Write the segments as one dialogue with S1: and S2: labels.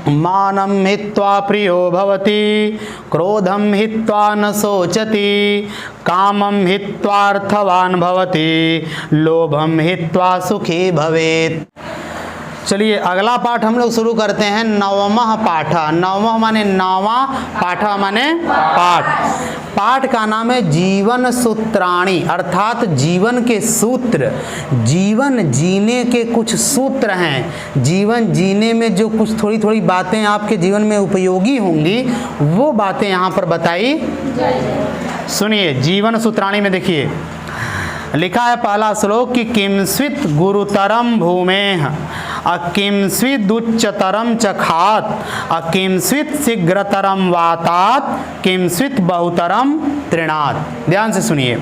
S1: मानं हित्वा प्रियो भवति, क्रोधं हित्वा न शोचति, कामं हित्वार्थवान् भवति, लोभं हित्वा सुखी भवेत्। चलिए अगला पाठ हम लोग शुरू करते हैं। नवमः पाठ। नवमः माने नवा, पाठ माने पाठ। पाठ का नाम है जीवन सूत्राणि, अर्थात जीवन के सूत्र। जीवन जीने के कुछ सूत्र हैं। जीवन जीने में जो कुछ थोड़ी थोड़ी बातें आपके जीवन में उपयोगी होंगी वो बातें यहाँ पर बताई। सुनिए जीवन सूत्राणि में देखिए लिखा है पहला श्लोक कि किंस्वित् गुरुतरम भूमेः अकिंस्विदुच्चतरम चखात अकिंस्वित् शीघ्रतरम वातात किंस्वित् बहुतरम तृणात्। ध्यान से सुनिए,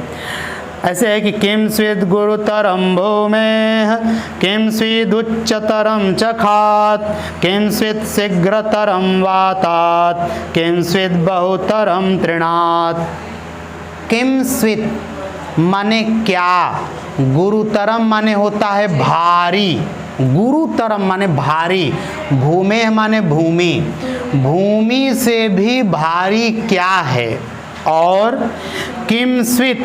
S1: ऐसे है कि किंस्वित् गुरुतरम भूमेः किंस्विदुच्चतरम चखात किंस्वित् शीघ्रतरम वातात किंस्वित् बहुतरम तृणात्। किंस्वित् माने क्या, गुरुतरम माने होता है भारी, गुरुतरम माने भारी, भूमेः माने भूमि, भूमि से भी भारी क्या है, और किंस्वित्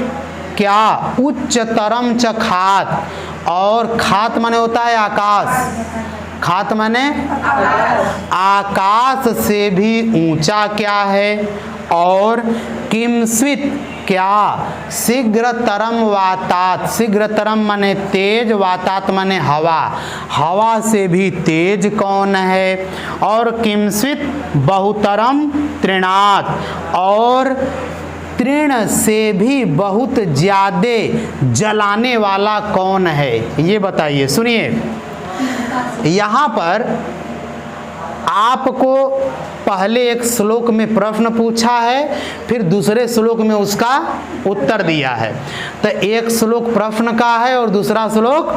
S1: क्या, उच्चतरम च खात, और खात माने होता है आकाश, खात माने आकाश से भी ऊंचा क्या है, और किंस्वित् क्या, शीघ्रतरम वातात, शीघ्रतरम माने तेज, वातात माने हवा, हवा से भी तेज कौन है, और किंस्वित् बहुतरम तृणात्, और तृण से भी बहुत ज्यादा जलाने वाला कौन है, ये बताइए। सुनिए यहाँ पर आपको पहले एक श्लोक में प्रश्न पूछा है, फिर दूसरे श्लोक में उसका उत्तर दिया है। तो एक श्लोक प्रश्न का है और दूसरा श्लोक,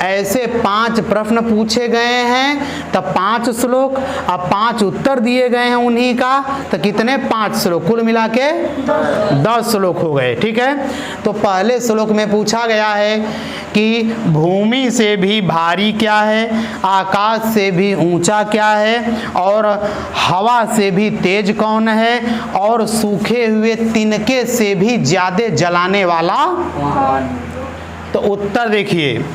S1: ऐसे 5 प्रश्न पूछे गए हैं, तब 5 श्लोक, अब 5 उत्तर दिए गए हैं उन्हीं का, तो कितने 5 श्लोक, कुल मिला के 10 श्लोक हो गए। ठीक है, तो पहले श्लोक में पूछा गया है कि भूमि से भी भारी क्या है, आकाश से भी ऊंचा क्या है, और हवा से भी तेज कौन है, और सूखे हुए तिनके से भी ज्यादा जलाने वाला। तो उत्तर देखिए,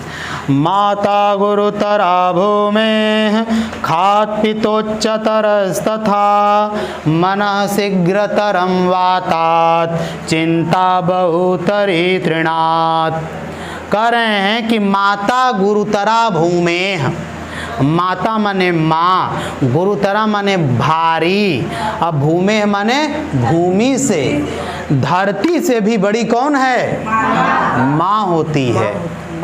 S1: माता गुरुतरा भूमेः खात् पितोच्चतरस्तथा मनः शीघ्रतरम वातात चिंता बहुतरी तृणात्। कह रहे हैं कि माता गुरुतरा भूमेः, माता माने माँ, गुरुतरा माने भारी, अब भूमेः माने भूमि से, धरती से भी बड़ी कौन है, माँ होती है,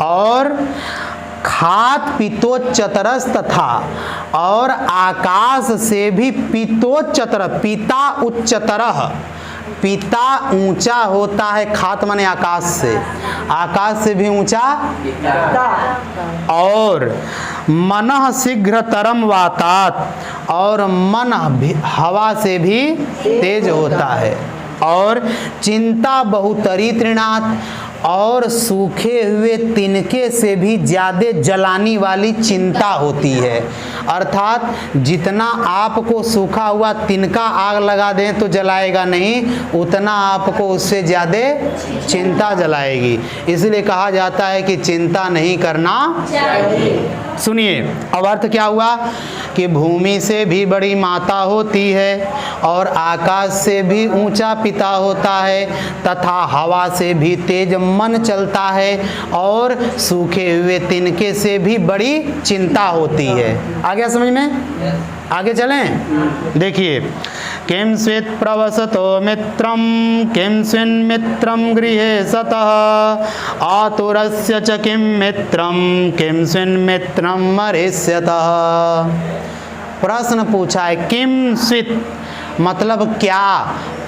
S1: और खात पितोच्चतरस तथा, और आकाश से भी पितोच्चतर, पिता उच्चतरः, पिता ऊंचा होता है, खात माने आकाश से, आकाश से भी ऊंचा, और मनः शीघ्रतरम वातात, और मन हवा से भी तेज होता है, और चिंता बहुतरी तृणात्, और सूखे हुए तिनके से भी ज्यादा जलाने वाली चिंता होती है। अर्थात जितना आपको सूखा हुआ तिनका आग लगा दें तो जलाएगा नहीं, उतना आपको उससे ज्यादा चिंता जलाएगी। इसलिए कहा जाता है कि चिंता नहीं करना चाहिए। सुनिए अब अर्थ क्या हुआ कि भूमि से भी बड़ी माता होती है, और आकाश से भी ऊंचा पिता होता है, तथा हवा से भी तेज मन चलता है, और सूखे हुए तिनके से भी बड़ी चिंता होती है। आ गया समझ में? आगे चलें। देखिए, किंस्वित् प्रवसतो मित्रम किंस्विन्मित्रम गृहे सतः आतुरस्य च किं मित्रम किंस्विन्मित्रम मरिष्यतः। प्रश्न पूछा है किंस्वित् मतलब क्या,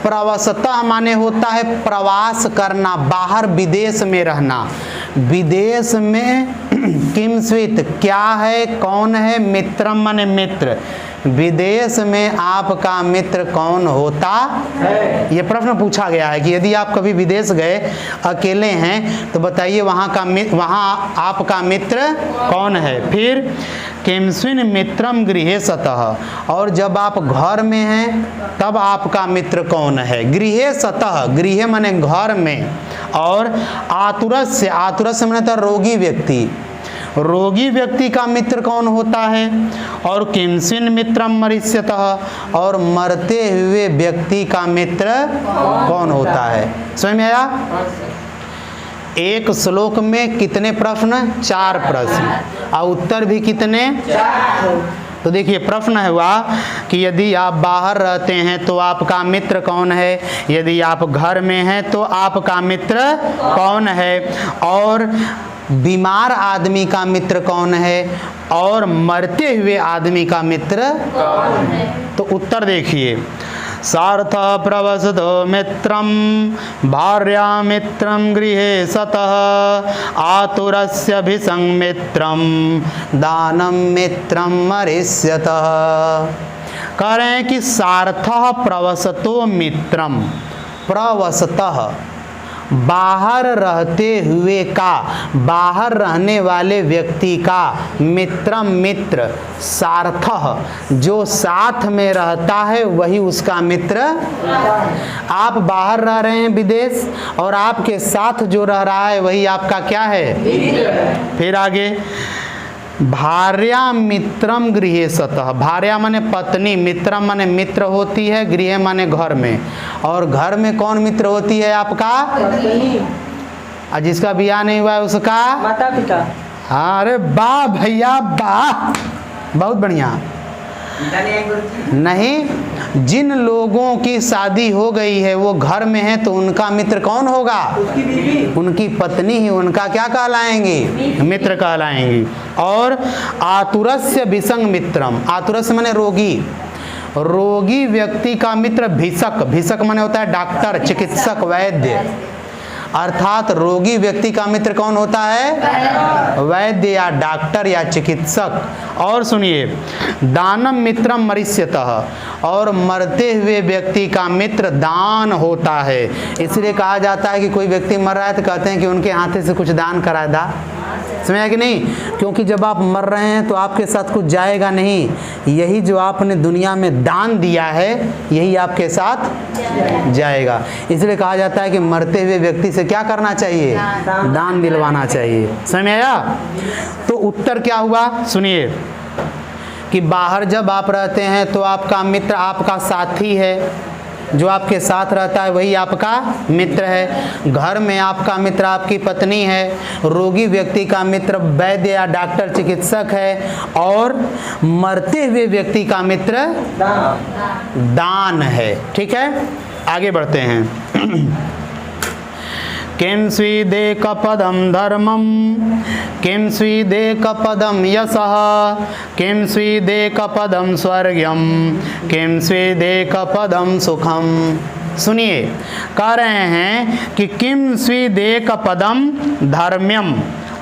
S1: प्रवसतः माने होता है प्रवास करना, बाहर विदेश में रहना, विदेश में किम स्वित क्या है, कौन है, मित्रम माने मित्र, विदेश में आपका मित्र कौन होता है। ये प्रश्न पूछा गया है कि यदि आप कभी विदेश गए, अकेले हैं, तो बताइए वहाँ आपका मित्र कौन है। फिर किमस्विन मित्रम गृहे सतः, और जब आप घर में हैं तब आपका मित्र कौन है। गृहे सतः, गृह माने घर में, और आतुरस्य, आतुरस्य माने तो रोगी व्यक्ति, रोगी व्यक्ति का मित्र कौन होता है। और किमस्विन मित्रम मरिष्यतः, और मरते हुए व्यक्ति का मित्र कौन होता है। समझ में आया। एक श्लोक में कितने प्रश्न, 4 प्रश्न, और उत्तर भी कितने, 4। तो देखिए प्रश्न हुआ कि यदि आप बाहर रहते हैं तो आपका मित्र कौन है, यदि आप घर में हैं तो आपका मित्र कौन है, और बीमार आदमी का मित्र कौन है, और मरते हुए आदमी का मित्र कौन है। तो उत्तर देखिए, सार्थ प्रवसतो मित्रम भार्या मित्रम गृहे सतः आतुरस्य भिसंमित्रम दानम मित्रम मरिष्यतः। कह रहे हैं कि सार्थ प्रवसतो मित्रम, प्रवसतः बाहर रहते हुए का, बाहर रहने वाले व्यक्ति का, मित्रम मित्र, सार्थः जो साथ में रहता है वही उसका मित्र। आप बाहर रह रहे हैं विदेश, और आपके साथ जो रह रहा है वही आपका क्या है। फिर आगे, भार्या मित्रम गृहे सतः, भार्या माने पत्नी, मित्रम माने मित्र होती है, गृह माने घर में, और घर में कौन मित्र होती है आपका, और जिसका ब्याह नहीं हुआ है उसका
S2: माता पिता।
S1: हाँ, अरे वाह भैया वाह, बहुत बढ़िया। नहीं, जिन लोगों की शादी हो गई है वो घर में है तो उनका मित्र कौन होगा, उनकी पत्नी ही उनका क्या कहलाएंगी, मित्र कहलाएंगी। और आतुरस्य भिसंग मित्रम, आतुरस्य माने रोगी, रोगी व्यक्ति का मित्र भिषक, भिषक माने होता है डॉक्टर, चिकित्सक, वैद्य, अर्थात रोगी व्यक्ति का मित्र कौन होता है, वैद्य या डॉक्टर या चिकित्सक। और सुनिए, दानम मित्रम मरिष्यतः, और मरते हुए व्यक्ति का मित्र दान होता है। इसलिए कहा जाता है कि कोई व्यक्ति मर रहा है तो कहते हैं कि उनके हाथे से कुछ दान करा दा, समझा कि नहीं, क्योंकि जब आप मर रहे हैं तो आपके साथ कुछ जाएगा नहीं, यही जो आपने दुनिया में दान दिया है यही आपके साथ जाएगा। इसलिए कहा जाता है कि मरते हुए व्यक्ति से क्या करना चाहिए, दान दिलवाना चाहिए। समझ में आया। तो उत्तर क्या हुआ, सुनिए, कि बाहर जब आप रहते हैं तो आपका मित्र आपका साथी है, जो आपके साथ रहता है वही आपका मित्र है। घर में आपका मित्र आपकी पत्नी है, रोगी व्यक्ति का मित्र वैद्य या डॉक्टर चिकित्सक है, और मरते हुए व्यक्ति का मित्र दान है। ठीक है, आगे बढ़ते हैं। किम स्वीदेकपदम धर्मम, किम स्वीदेकपदम यशः, किम स्वीदेकपदम स्वर्गम, किम स्वीदेकपदम सुखम। सुनिए, कह रहे हैं कि किम स्वीदेकपदम धर्म्यम,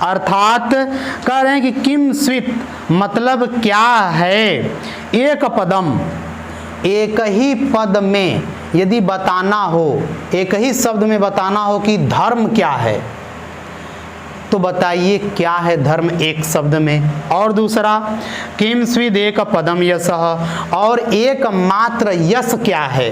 S1: अर्थात कह रहे हैं कि किम स्वित मतलब क्या है, एक पदम, एक ही पद में यदि बताना हो, एक ही शब्द में बताना हो कि धर्म क्या है, तो बताइए क्या है धर्म एक शब्द में। और दूसरा, किम स्विदेक पदम यशः, और एकमात्र यश क्या है,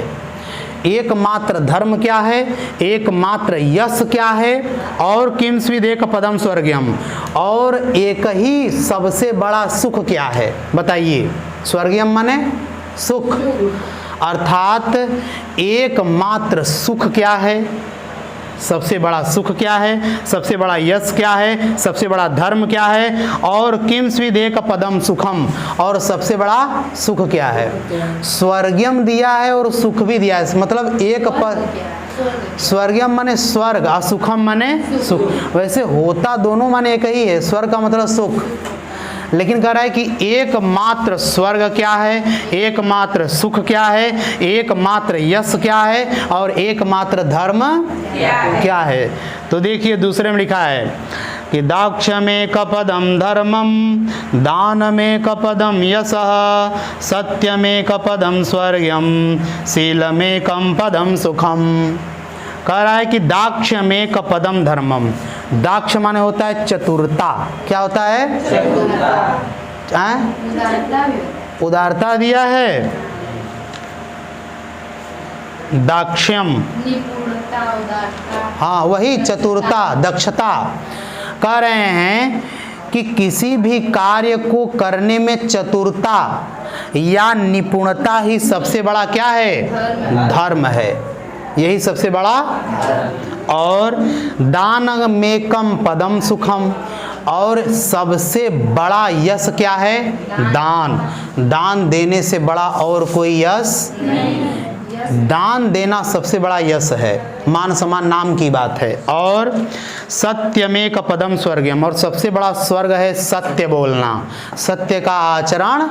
S1: एकमात्र धर्म क्या है, एकमात्र यश क्या है, और किम स्विदेक पदम स्वर्गम, और एक ही सबसे बड़ा सुख क्या है, बताइए। स्वर्गम माने सुख, अर्थात एकमात्र सुख क्या है, सबसे बड़ा सुख क्या है, सबसे बड़ा यश क्या है, सबसे बड़ा धर्म क्या है, और किम स्विदेक पदम सुखम, और सबसे बड़ा सुख क्या है। स्वर्गम दिया है और सुख भी दिया है, मतलब एक पद, स्वर्गम माने स्वर्ग और सुखम माने सुख, वैसे होता दोनों माने एक ही है। स्वर्ग का मतलब सुख, लेकिन कह रहा है कि एकमात्र स्वर्ग क्या है, एकमात्र सुख क्या है, एकमात्र यश क्या है और एकमात्र धर्म क्या है। तो देखिए दूसरे में लिखा है कि दाक्ष्यमेक पदम धर्मम, दानमेक पदम यशः, सत्यमेक पदम स्वर्गम, शीलमेकम पदम सुखम। कह रहा है कि दाक्ष्यमेक पदम धर्मम, दाक्ष माने होता है चतुरता। क्या होता है? चतुरता। उदारता दिया है, दाक्ष्यम
S2: निपुणता, उदारता।
S1: हाँ वही चतुरता, दक्षता। कह रहे हैं कि किसी भी कार्य को करने में चतुरता या निपुणता ही सबसे बड़ा क्या है? धर्म है। यही सबसे बड़ा। और दानमेकम पदम सुखम, और सबसे बड़ा यश क्या है? दान। दान देने से बड़ा और कोई यश नहीं। दान देना सबसे बड़ा यश है, मान सम्मान नाम की बात है। और सत्यमेक पदम स्वर्गम, और सबसे बड़ा स्वर्ग है सत्य बोलना, सत्य का आचरण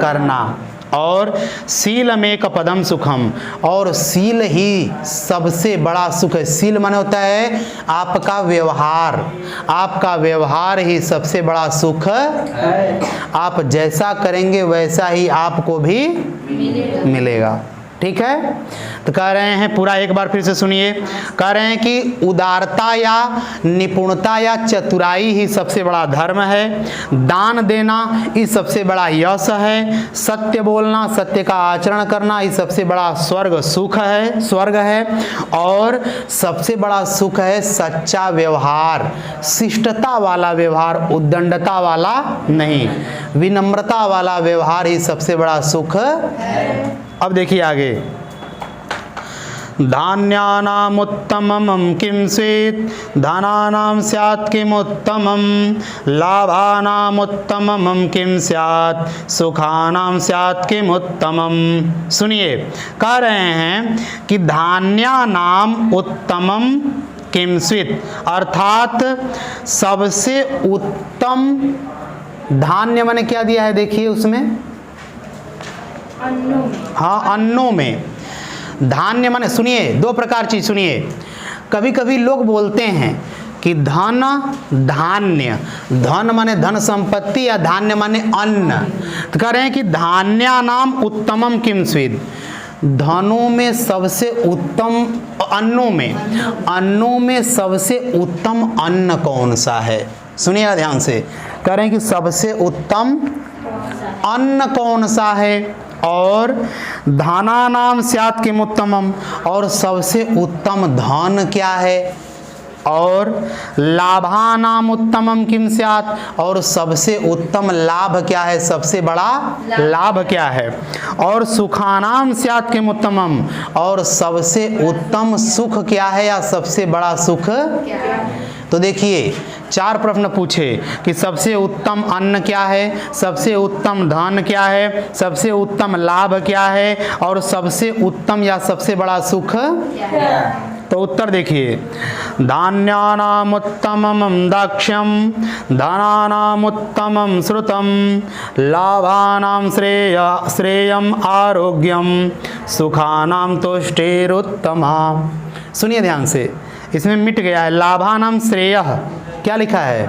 S1: करना। और शीलमेक पदम सुखम, और शील ही सबसे बड़ा सुख है। शील माने होता है आपका व्यवहार, आपका व्यवहार ही सबसे बड़ा सुख है। आप जैसा करेंगे वैसा ही आपको भी मिलेगा। ठीक है। तो कह रहे हैं, पूरा एक बार फिर से सुनिए। कह रहे हैं कि उदारता या निपुणता या चतुराई ही सबसे बड़ा धर्म है, दान देना ये सबसे बड़ा यश है, सत्य बोलना, सत्य का आचरण करना ये सबसे बड़ा स्वर्ग है, और सबसे बड़ा सुख है सच्चा व्यवहार, शिष्टता वाला व्यवहार, उद्दंडता वाला नहीं, विनम्रता वाला व्यवहार ही सबसे बड़ा सुख है। अब देखिए आगे, धान्यानामुत्तमं किं स्वेत्, धनानां स्यात् किमुत्तमं, लाभानामुत्तमं किं स्यात्, सुखानां स्यात् किमुत्तमं। सुनिए, कह रहे हैं कि धान्यानाम उत्तमम किं स्वेत्, अर्थात सबसे उत्तम धान्य माने क्या दिया है? देखिए उसमें
S2: अन्नों में।
S1: हाँ अन्नों में। धान्य माने, सुनिए दो प्रकार चीज सुनिए। कभी कभी लोग बोलते हैं कि धन धान्य, धन माने धन संपत्ति या धान्य माने अन्न। तो कह रहे हैं कि धान्यानाम उत्तमम किम स्वेद, धनों में सबसे उत्तम, अन्नों में सबसे उत्तम अन्न कौन सा है? सुनिएगा ध्यान से। कह रहे हैं कि सबसे उत्तम अन्न कौन सा है? और धनानाम स्यात् किमुत्तमम, और सबसे उत्तम धन क्या है? और लाभानाम उत्तमम किम स्यात्, और सबसे उत्तम लाभ क्या है? सबसे बड़ा लाभ क्या है? और सुखानाम स्यात् किमुत्तमम, और सबसे उत्तम सुख क्या है या सबसे बड़ा सुख? तो देखिए चार प्रश्न पूछे कि सबसे उत्तम अन्न क्या है, सबसे उत्तम धन क्या है, सबसे उत्तम लाभ क्या है, और सबसे उत्तम या सबसे बड़ा सुख? तो उत्तर देखिए, धान्यानामुत्तमं दाक्ष्यम, धनानामुत्तमं श्रुतम, लाभानां श्रेयम आरोग्यम, सुखानां तुष्टिरुत्तमा। सुनिए ध्यान से, इसमें मिट गया है लाभानां श्रेयः, क्या लिखा है?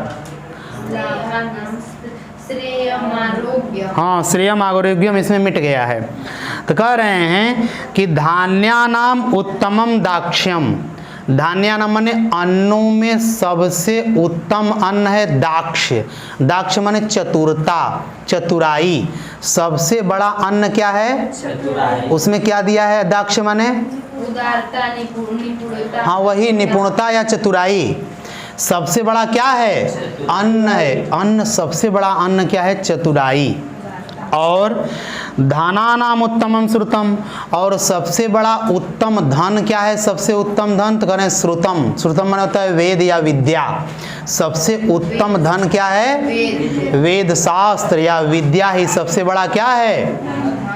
S1: हाँ श्रेयम आरोग्यम, इसमें मिट गया है। तो कह रहे हैं कि धान्यानाम उत्तमम दाक्ष्यम, धान्यानाम माने अन्नों में सबसे उत्तम अन्न है दाक्ष्य, दाक्ष्य माने चतुरता, चतुराई। सबसे बड़ा अन्न क्या है? चतुराई। उसमें क्या दिया है? दाक्ष्य माने
S2: उदारता, निपुणता।
S1: हाँ वही निपुणता या चतुराई। सबसे बड़ा क्या है? अन्न है। अन्न सबसे बड़ा अन्न क्या है? चतुराई। और धनानाम उत्तमम श्रुतम, और सबसे बड़ा उत्तम धन क्या है? सबसे उत्तम धन तो करें श्रुतम, श्रुतम माने होता है वेद या विद्या। सबसे उत्तम धन क्या है? वेद शास्त्र या विद्या ही सबसे बड़ा क्या है?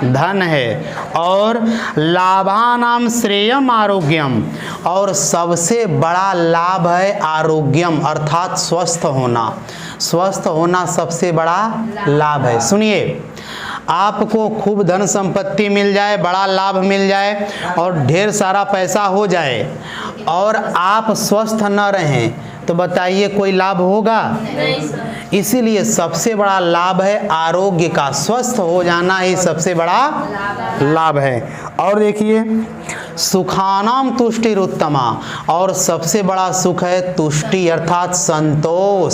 S1: धन है। और लाभानाम श्रेयम आरोग्यम, और सबसे बड़ा लाभ है आरोग्यम, अर्थात स्वस्थ होना। स्वस्थ होना सबसे बड़ा लाभ है। सुनिए, आपको खूब धन संपत्ति मिल जाए, बड़ा लाभ मिल जाए और ढेर सारा पैसा हो जाए और आप स्वस्थ न रहें तो बताइए कोई लाभ होगा?
S2: नहीं सर।
S1: इसीलिए सबसे बड़ा लाभ है आरोग्य का, स्वस्थ हो जाना ही सबसे बड़ा लाभ है। और देखिए, सुखानाम तुष्टिरुत्तमा, और सबसे बड़ा सुख है तुष्टि अर्थात संतोष।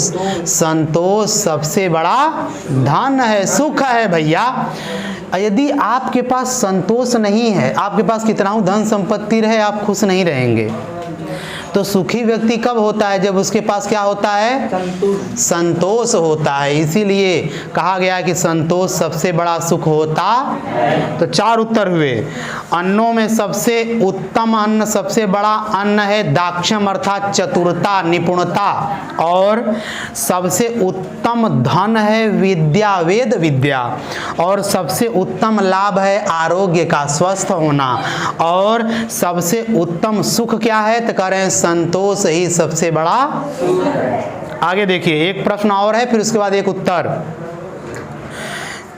S1: संतोष सबसे बड़ा धन है, सुख है भैया। यदि आपके पास संतोष नहीं है, आपके पास कितना धन संपत्ति रहे, आप खुश नहीं रहेंगे। तो सुखी व्यक्ति कब होता है? जब उसके पास क्या होता है? संतोष होता है। इसीलिए कहा गया कि संतोष सबसे बड़ा सुख होता। तो 4 उत्तर हुए। अन्नों में सबसे उत्तम अन्न, सबसे बड़ा अन्न है दाक्षम अर्थात चतुरता, निपुणता। और सबसे उत्तम धन है विद्या, वेद विद्या। और सबसे उत्तम लाभ है आरोग्य का, स्वस्थ होना। और सबसे उत्तम सुख क्या है? तो कह रहे हैं संतोष ही सबसे बड़ा। आगे देखिए, एक प्रश्न और है, फिर उसके बाद एक उत्तर।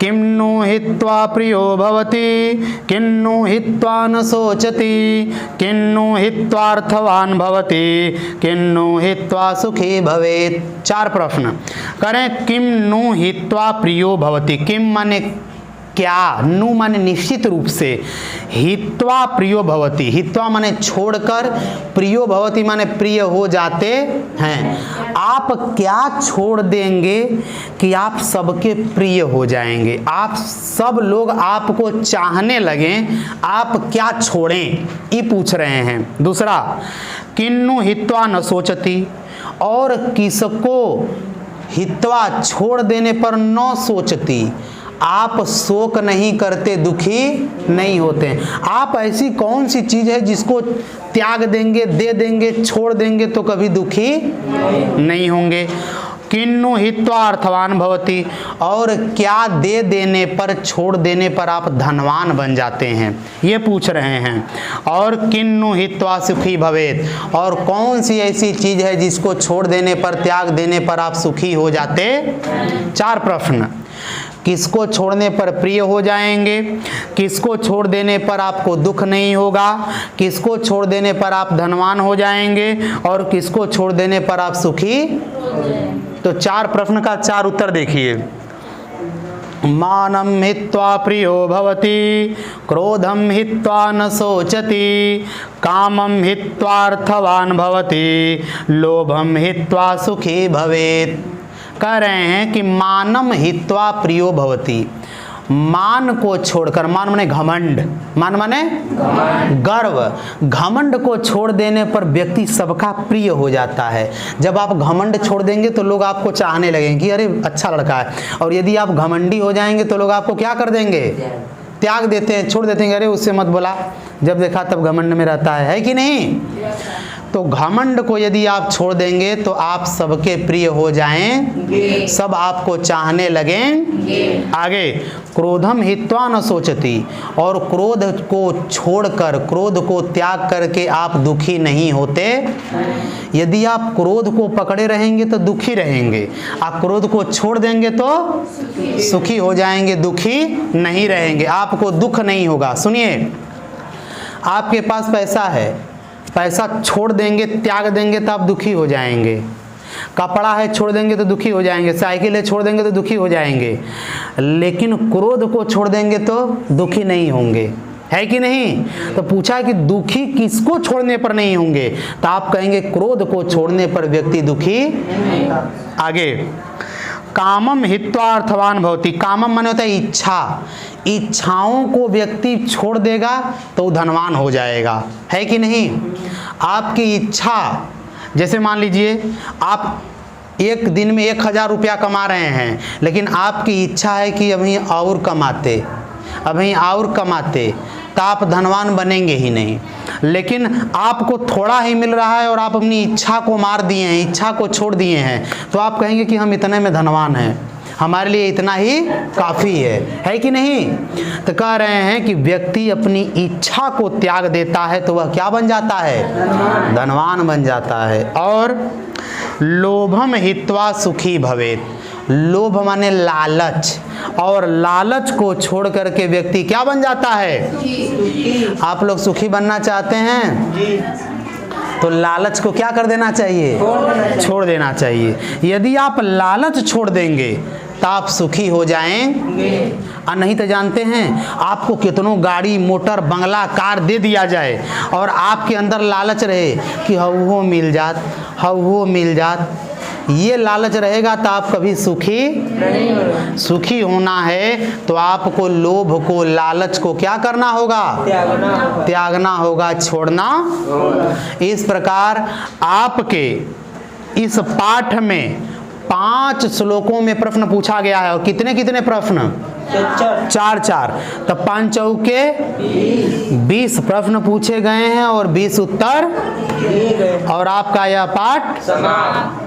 S1: किन्नु हित्वा प्रियो भवति, किन्नु हित्वा न शोचति, किन्नु हित्वार्थवान भवति, किन्नु हित्वा सुखी भवेत्। 4 प्रश्न करें। किन्नु हित्वा प्रियो भवति, किम माने क्या, नु माने निश्चित रूप से, हित्वा प्रियो भवति, हित्वा माने छोड़कर, प्रियो भवति माने प्रिय हो जाते हैं। आप क्या छोड़ देंगे कि आप सबके प्रिय हो जाएंगे, आप सब लोग आपको चाहने लगें, आप क्या छोड़ें, ये पूछ रहे हैं। दूसरा, किन्नु हित्वा न शोचति, और किसको हित्वा छोड़ देने पर न सोचती, आप शोक नहीं करते, दुखी नहीं होते। आप ऐसी कौन सी चीज़ है जिसको त्याग देंगे, दे देंगे, छोड़ देंगे तो कभी दुखी नहीं होंगे। किन्नु हित्वा अर्थवान भवति, और क्या दे देने पर, छोड़ देने पर आप धनवान बन जाते हैं, ये पूछ रहे हैं। और किन्नु हित्वा सुखी भवेत्, और कौन सी ऐसी चीज़ है जिसको छोड़ देने पर, त्याग देने पर आप सुखी हो जाते। 4 प्रश्न। किसको छोड़ने पर प्रिय हो जाएंगे, किसको छोड़ देने पर आपको दुख नहीं होगा, किसको छोड़ देने पर आप धनवान हो जाएंगे, और किसको छोड़ देने पर आप सुखी। तो 4 प्रश्न का 4 उत्तर देखिए। मानम हित्वा प्रियो भवति, क्रोधम हित्वा न शोचति, कामम हित्वार्थवान भवति, लोभम हित्वा सुखी भवेत्। कह रहे हैं कि मानम हित्वा प्रियो भवति, मान को छोड़कर, मान माने घमंड, मान माने गर्व, घमंड को छोड़ देने पर व्यक्ति सबका प्रिय हो जाता है। जब आप घमंड छोड़ देंगे तो लोग आपको चाहने लगेंगे कि अरे अच्छा लड़का है। और यदि आप घमंडी हो जाएंगे तो लोग आपको क्या कर देंगे? त्याग देते हैं, छोड़ देते हैं, अरे उससे मत बोला, जब देखा तब घमंड में रहता है कि नहीं? तो घमंड को यदि आप छोड़ देंगे तो आप सबके प्रिय हो जाएं, सब आपको चाहने लगें। आगे, क्रोधम हित्वा न शोचति, और क्रोध को छोड़कर, क्रोध को त्याग करके आप दुखी नहीं होते। यदि आप क्रोध को पकड़े रहेंगे तो दुखी रहेंगे, आप क्रोध को छोड़ देंगे तो सुखी हो जाएंगे, दुखी नहीं रहेंगे, आपको दुख नहीं होगा। सुनिए, आपके पास पैसा है, पैसा छोड़ देंगे, त्याग देंगे तो आप दुखी हो जाएंगे। कपड़ा है, छोड़ देंगे तो दुखी हो जाएंगे। साइकिल है, छोड़ देंगे तो दुखी हो जाएंगे। लेकिन क्रोध को छोड़ देंगे तो दुखी नहीं होंगे, है कि नहीं? तो पूछा कि दुखी किसको छोड़ने पर नहीं होंगे, तो आप कहेंगे क्रोध को छोड़ने पर व्यक्ति दुखी। आगे, कामम हित्वा अर्थवान भवति, कामम माने होता है इच्छा, इच्छाओं को व्यक्ति छोड़ देगा तो धनवान हो जाएगा, है कि नहीं? आपकी इच्छा, जैसे मान लीजिए आप एक दिन में 1000 रुपया कमा रहे हैं, लेकिन आपकी इच्छा है कि अभी और कमाते, अभी और कमाते, तो आप धनवान बनेंगे ही नहीं। लेकिन आपको थोड़ा ही मिल रहा है और आप अपनी इच्छा को मार दिए हैं, इच्छा को छोड़ दिए हैं, तो आप कहेंगे कि हम इतने में धनवान हैं। हमारे लिए इतना ही काफ़ी है कि नहीं। तो कह रहे हैं कि व्यक्ति अपनी इच्छा को त्याग देता है तो वह क्या बन जाता है, धनवान बन जाता है। और लोभम हित्वा सुखी भवेत, लोभ माने लालच, और लालच को छोड़ करके व्यक्ति क्या बन जाता है। आप लोग सुखी बनना चाहते हैं तो लालच को क्या कर देना चाहिए, छोड़ देना चाहिए। यदि आप लालच छोड़ देंगे तो आप सुखी हो जाएंगे। और नहीं तो जानते हैं, आपको कितनों गाड़ी मोटर बंगला कार दे दिया जाए और आपके अंदर लालच रहे कि वो मिल जात, वो मिल जात, ये लालच रहेगा तो आप कभी सुखी होना है तो आपको लोभ को, लालच को क्या करना होगा, त्यागना होगा, छोड़ना। इस प्रकार आपके इस पाठ में 5 श्लोकों में प्रश्न पूछा गया है। और कितने कितने प्रश्न, 4 तो 5 चौके 20 प्रश्न पूछे गए हैं और 20 उत्तर, और आपका यह पाठ समाप्त।